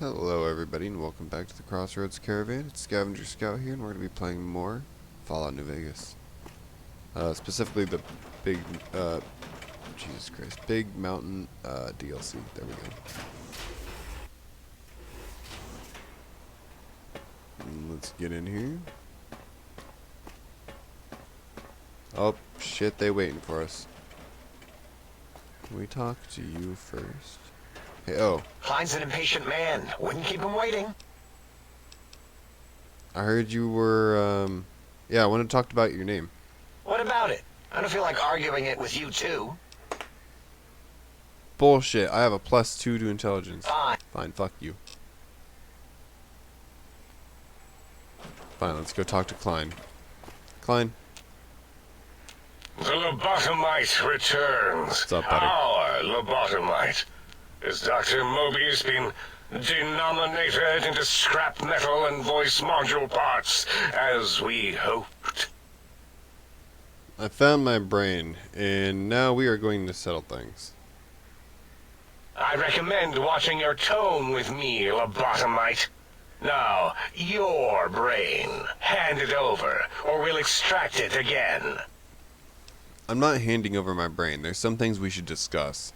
Hello everybody and welcome back to the Crossroads Caravan. It's Scavenger Scout here and we're going to be playing more Fallout New Vegas. Specifically the big, Jesus Christ, Big Mountain DLC. There we go. And let's get in here. Oh, shit, they waiting for us. Can we talk to you first? Hey, oh. Klein's an impatient man. Wouldn't keep him waiting. I heard you were, yeah, I want to talk about your name. What about it? I don't feel like arguing it with you two. Bullshit, I have a +2 to intelligence. Fine. Fine, fuck you. Fine, let's go talk to Klein. Klein. The lobotomite returns. What's up, buddy? Our lobotomite. Has Dr. Mobius been denominated into scrap metal and voice module parts, as we hoped? I found my brain, and now we are going to settle things. I recommend watching your tone with me, lobotomite. Now, your brain. Hand it over, or we'll extract it again. I'm not handing over my brain. There's some things we should discuss.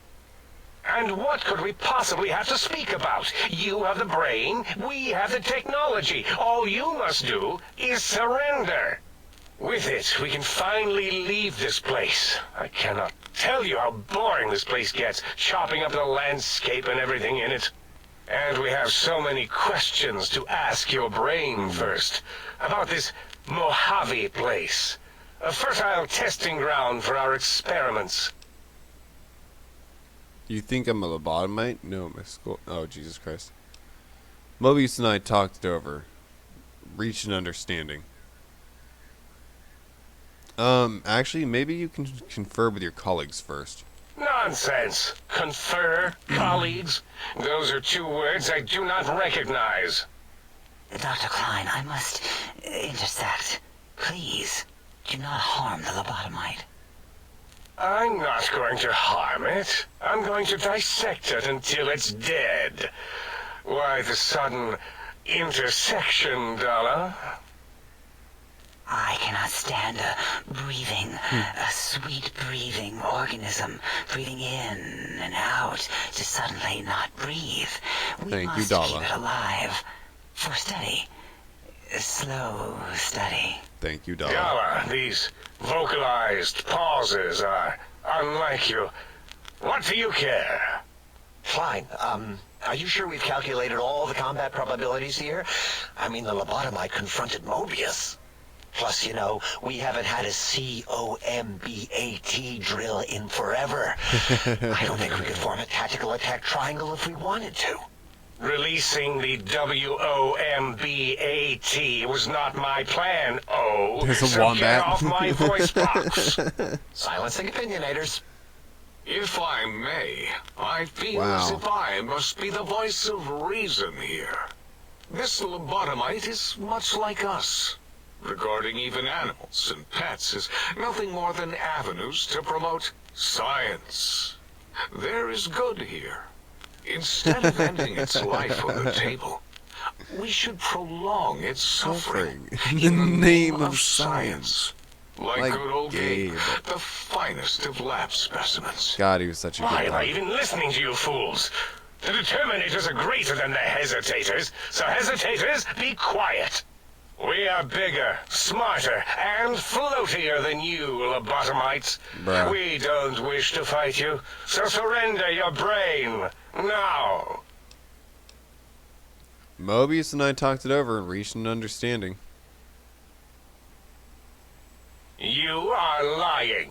And what could we possibly have to speak about? You have the brain, we have the technology. All you must do is surrender. With it, we can finally leave this place. I cannot tell you how boring this place gets, chopping up the landscape and everything in it. And we have so many questions to ask your brain first. About this Mojave place. A fertile testing ground for our experiments. You think I'm a lobotomite? No, my school. Oh, Jesus Christ. Mobius and I talked it over. Reached an understanding. Actually, maybe you can confer with your colleagues first. Nonsense. Confer, colleagues. Those are two words I do not recognize. Dr. Klein, I must intersect. Please, do not harm the lobotomite. I'm not going to harm it. I'm going to dissect it until it's dead. Why the sudden intersection, Dala? I cannot stand a sweet breathing organism breathing in and out to suddenly not breathe. We Thank you, must Dala. keep it alive for study. Slow study. Thank you, Dala. Dala, these vocalized pauses are unlike you. What do you care? Klein, are you sure we've calculated all the combat probabilities here? I mean, the lobotomite confronted Mobius. Plus, you know, we haven't had a COMBAT drill in forever. I don't think we could form a tactical attack triangle if we wanted to. Releasing the WOMBAT was not my plan, oh. There's a so wombat. get off my voice box. Silencing opinionators. If I may, I feel Wow. as if I must be the voice of reason here. This lobotomite is much like us. Regarding even animals and pets as nothing more than avenues to promote science. There is good here. Instead of ending its life on the table, we should prolong its suffering In the name of science. Like good old Gabe. Gabe, the finest of lab specimens. God, he was such a Why good am I dog. even listening to you fools? The determinators are greater than the hesitators, so hesitators, be quiet. We are bigger, smarter, and floatier than you, lobotomites. Bruh. We don't wish to fight you, so surrender your brain, now. Mobius and I talked it over and reached an understanding. You are lying.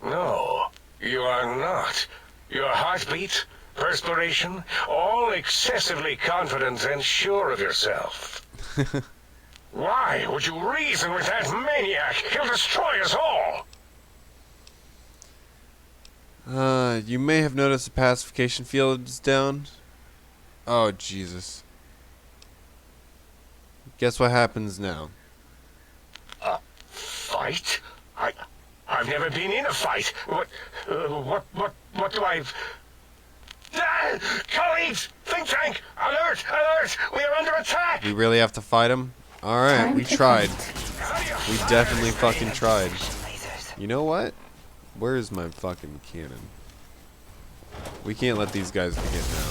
No, you are not. Your heartbeat, perspiration, all excessively confident and sure of yourself. Why would you reason with that maniac? He'll destroy us all. You may have noticed the pacification field is down. Oh, Jesus. Guess what happens now? Fight? I've never been in a fight. What do I... Colleagues, think tank, alert, alert! We are under attack! We really have to fight him? Alright, we tried. We definitely fucking tried. Lasers. You know what? Where is my fucking cannon? We can't let these guys get now.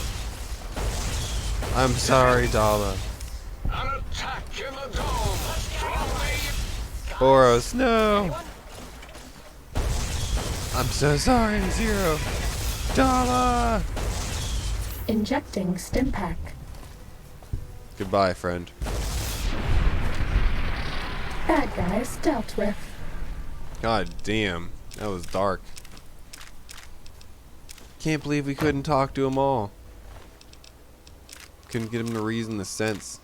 I'm sorry, Dala. An attack in the dome! From the... Boros, no! I'm so sorry, Zero. Dala! Injecting stim pack. Goodbye, friend. Bad guys dealt with. God damn, that was dark. Can't believe we couldn't talk to them all. Couldn't get them to reason the sense.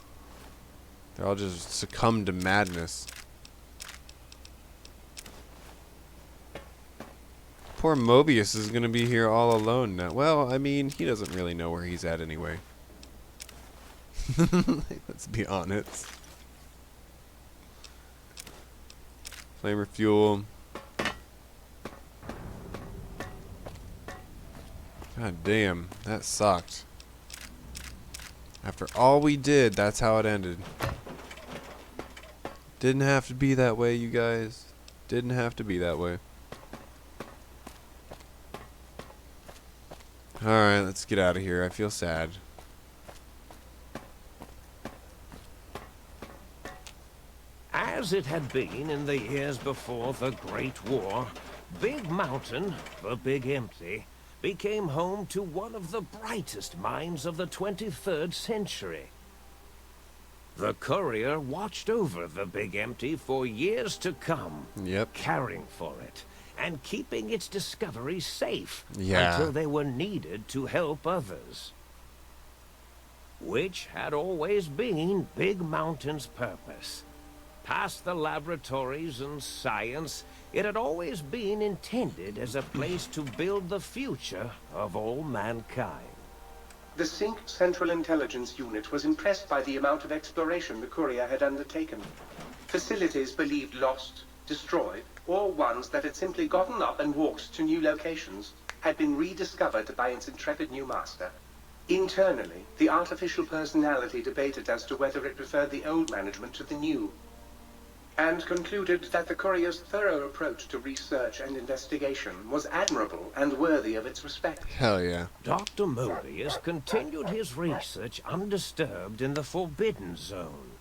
They all just succumbed to madness. Poor Mobius is gonna be here all alone now. Well, I mean, he doesn't really know where he's at anyway. Let's be honest. Flamer fuel. God damn, that sucked. After all we did, that's how it ended. Didn't have to be that way, you guys. Didn't have to be that way. Alright, let's get out of here. I feel sad. As it had been in the years before the Great War, Big Mountain, the Big Empty, became home to one of the brightest minds of the 23rd century. The Courier watched over the Big Empty for years to come, Yep. caring for it and keeping its discoveries safe Yeah. until they were needed to help others. Which had always been Big Mountain's purpose. Past the laboratories and science, it had always been intended as a place to build the future of all mankind. The Sync Central Intelligence Unit was impressed by the amount of exploration the Courier had undertaken. Facilities believed lost, destroyed, or ones that had simply gotten up and walked to new locations had been rediscovered by its intrepid new master. Internally, the artificial personality debated as to whether it preferred the old management to the new, and concluded that the Courier's thorough approach to research and investigation was admirable and worthy of its respect. Hell yeah. Dr. Mobius continued his research undisturbed in the Forbidden Zone.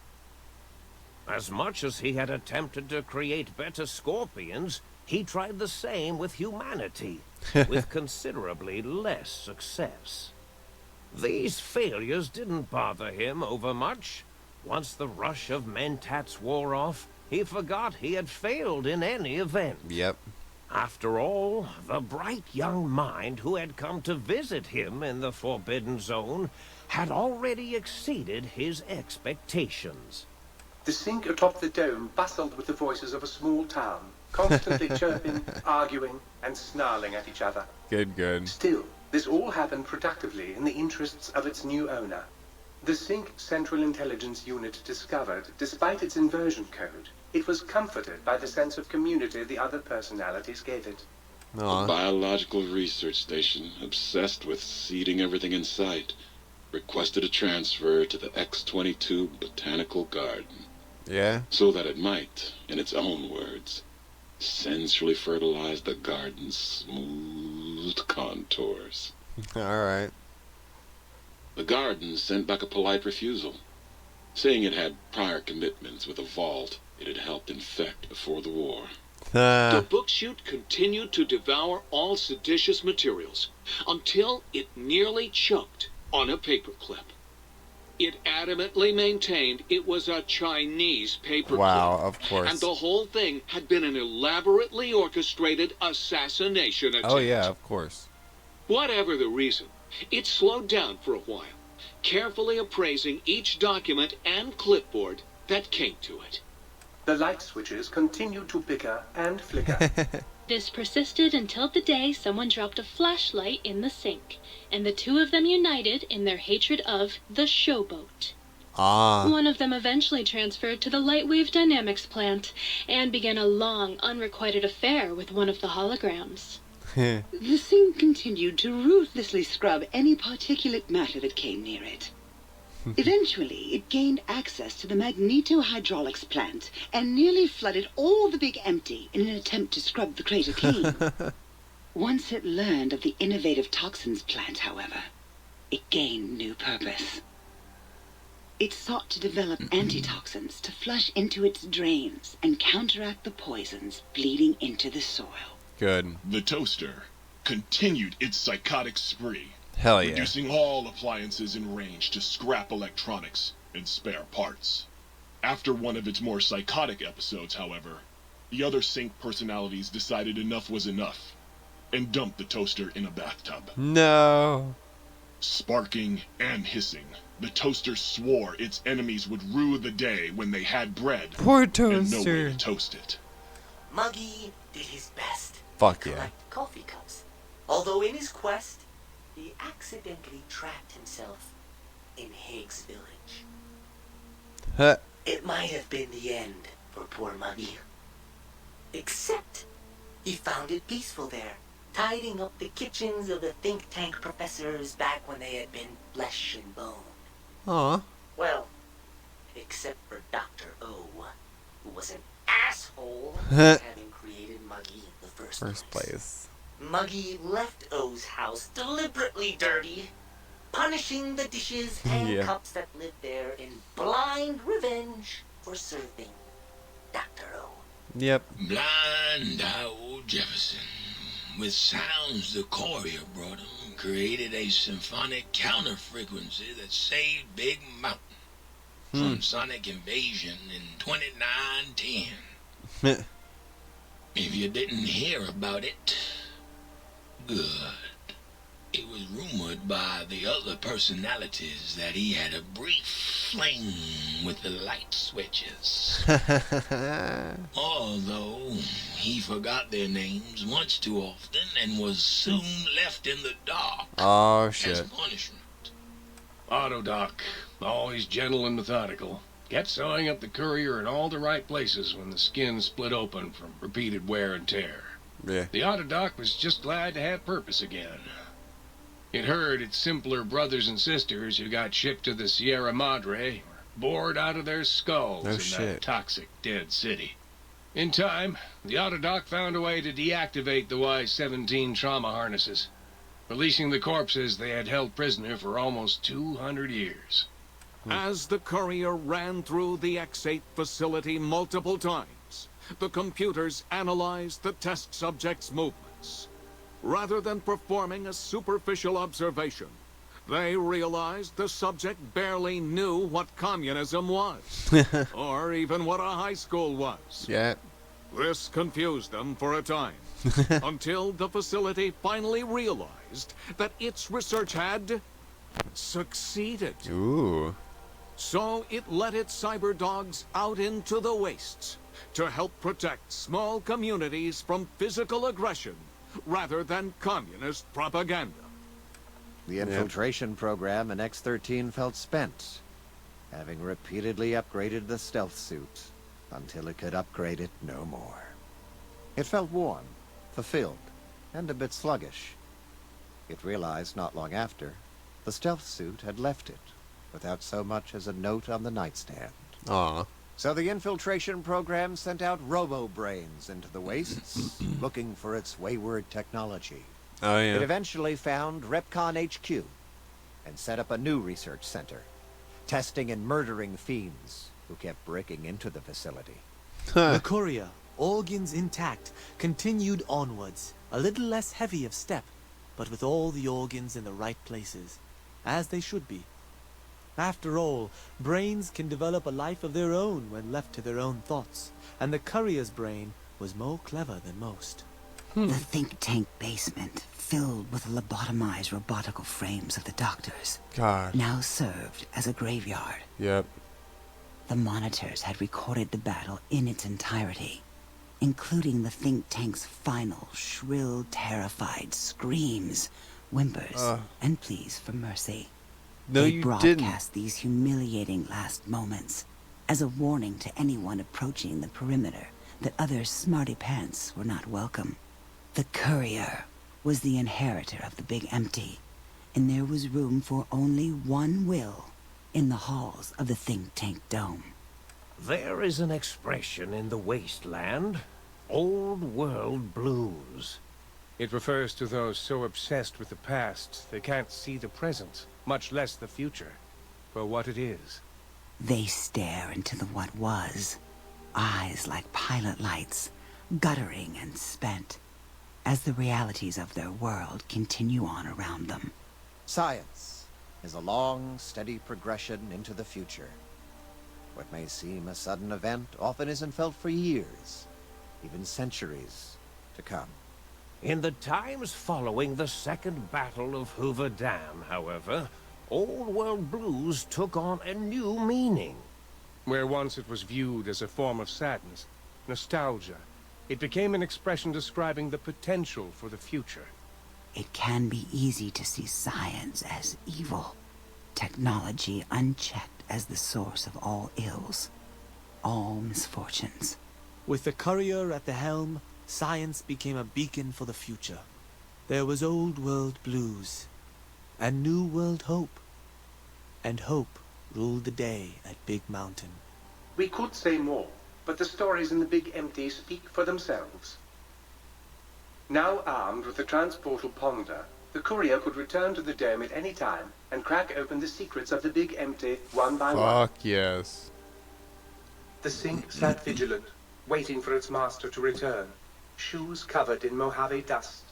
As much as he had attempted to create better Scorpions, he tried the same with humanity, with considerably less success. These failures didn't bother him overmuch. Once the rush of Mentats wore off, he forgot he had failed in any event. Yep. After all, the bright young mind who had come to visit him in the Forbidden Zone had already exceeded his expectations. The Sync atop the dome bustled with the voices of a small town, constantly chirping, arguing, and snarling at each other. Good, good. Still, this all happened productively in the interests of its new owner. The Sync Central Intelligence Unit discovered, despite its inversion code, it was comforted by the sense of community the other personalities gave it. The Aw. biological research station, obsessed with seeding everything in sight, requested a transfer to the X-22 Botanical Garden, Yeah? so that it might, in its own words, sensually fertilize the garden's smooth contours. Alright. The garden sent back a polite refusal, saying it had prior commitments with a vault it had helped infect before the war. The book chute continued to devour all seditious materials until it nearly choked on a paperclip. It adamantly maintained it was a Chinese paperclip. Wow, of course. And the whole thing had been an elaborately orchestrated assassination attempt. Oh yeah, of course. Whatever the reason, it slowed down for a while, carefully appraising each document and clipboard that came to it. The light switches continued to bicker and flicker. This persisted until the day someone dropped a flashlight in the sink, and the two of them united in their hatred of the Showboat. Ah. One of them eventually transferred to the Lightwave Dynamics plant, and began a long, unrequited affair with one of the holograms. The sink continued to ruthlessly scrub any particulate matter that came near it. Eventually, it gained access to the magnetohydraulics plant and nearly flooded all the big empty in an attempt to scrub the crater clean. Once it learned of the innovative toxins plant, however, it gained new purpose. It sought to develop antitoxins to flush into its drains and counteract the poisons bleeding into the soil. Good. The toaster continued its psychotic spree, Hell yeah. reducing all appliances in range to scrap electronics and spare parts. After one of its more psychotic episodes, however, the other sink personalities decided enough was enough and dumped the toaster in a bathtub. No. Sparking and hissing, the toaster swore its enemies would rue the day when they had bread Poor and no way toaster. to toast it. Muggy did his best Fuck to yeah. collect coffee cups, although in his quest, he accidentally trapped himself in Higgs Village. Huh. It might have been the end for poor Muggy. Except, he found it peaceful there, tidying up the kitchens of the think tank professors back when they had been flesh and bone. Aw. Well, except for Dr. O, who was an asshole for having created Muggy in the first place. Muggy left O's house deliberately dirty, punishing the dishes and Yeah. cups that lived there in blind revenge for serving Dr. O. Yep. Blind old Jefferson, with sounds the courier brought him, created a symphonic counter-frequency that saved Big Mountain from sonic invasion in 2910. If you didn't hear about it, good. It was rumored by the other personalities that he had a brief fling with the light switches. Although he forgot their names much too often and was soon left in the dark Oh as shit. punishment. Autodoc, always gentle and methodical, kept sewing up the courier in all the right places when the skin split open from repeated wear and tear. Yeah. The Autodoc was just glad to have purpose again. It heard its simpler brothers and sisters who got shipped to the Sierra Madre were bored out of their skulls No in shit. that toxic, dead city. In time, the Autodoc found a way to deactivate the Y-17 trauma harnesses, releasing the corpses they had held prisoner for almost 200 years. As the courier ran through the X8 facility multiple times, the computers analyzed the test subject's movements. Rather than performing a superficial observation, they realized the subject barely knew what communism was, or even what a high school was. Yeah. This confused them for a time, until the facility finally realized that its research had succeeded. Ooh. So it let its cyber dogs out into the wastes to help protect small communities from physical aggression rather than communist propaganda. The infiltration program in X-13 felt spent, having repeatedly upgraded the stealth suit until it could upgrade it no more. It felt worn, fulfilled, and a bit sluggish. It realized not long after the stealth suit had left it without so much as a note on the nightstand. Aw. So the infiltration program sent out robo-brains into the wastes, looking for its wayward technology. Oh yeah. It eventually found Repcon HQ and set up a new research center, testing and murdering fiends who kept breaking into the facility. The courier, organs intact, continued onwards, a little less heavy of step, but with all the organs in the right places, as they should be. After all, brains can develop a life of their own when left to their own thoughts, and the courier's brain was more clever than most. The think tank basement, filled with the lobotomized robotical frames of the doctors, God. now served as a graveyard. Yep. The monitors had recorded the battle in its entirety, including the think tank's final, shrill, terrified screams, whimpers, and pleas for mercy. No, They you broadcast these humiliating last moments as a warning to anyone approaching the perimeter that other smarty pants were not welcome. The courier was the inheritor of the Big Empty, and there was room for only one will in the halls of the think tank dome. There is an expression in the wasteland, old world blues. It refers to those so obsessed with the past they can't see the present, much less the future, for what it is. They stare into the what was, eyes like pilot lights, guttering and spent, as the realities of their world continue on around them. Science is a long, steady progression into the future. What may seem a sudden event often isn't felt for years, even centuries to come. In the times following the Second Battle of Hoover Dam, however, old world blues took on a new meaning. Where once it was viewed as a form of sadness, nostalgia, it became an expression describing the potential for the future. It can be easy to see science as evil, technology unchecked as the source of all ills, all misfortunes. With the courier at the helm, science became a beacon for the future. There was old world blues, and new world hope. And hope ruled the day at Big Mountain. We could say more, but the stories in the Big Empty speak for themselves. Now armed with the transportal Ponder, the courier could return to the dome at any time and crack open the secrets of the Big Empty one by one. Fuck yes. The Sync sat vigilant, waiting for its master to return, shoes covered in Mojave dust.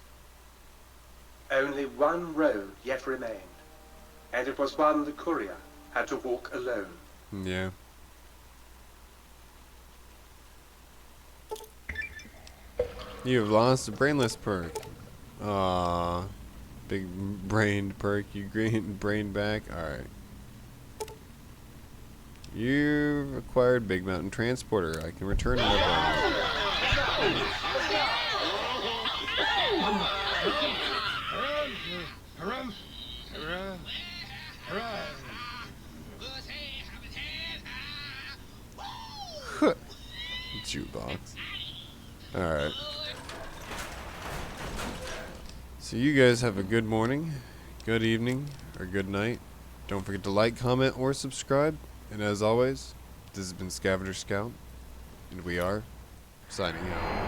Only one road yet remained, and it was one the courier had to walk alone. Yeah. You have lost a brainless perk. Aww. Big brained perk. You gained brain back. Alright. You've acquired Big Mountain Transporter. I can return it. Jukebox. Alright. So you guys have a good morning, good evening, or good night. Don't forget to like, comment, or subscribe. And as always, this has been Scavenger Scout, and we are signing out.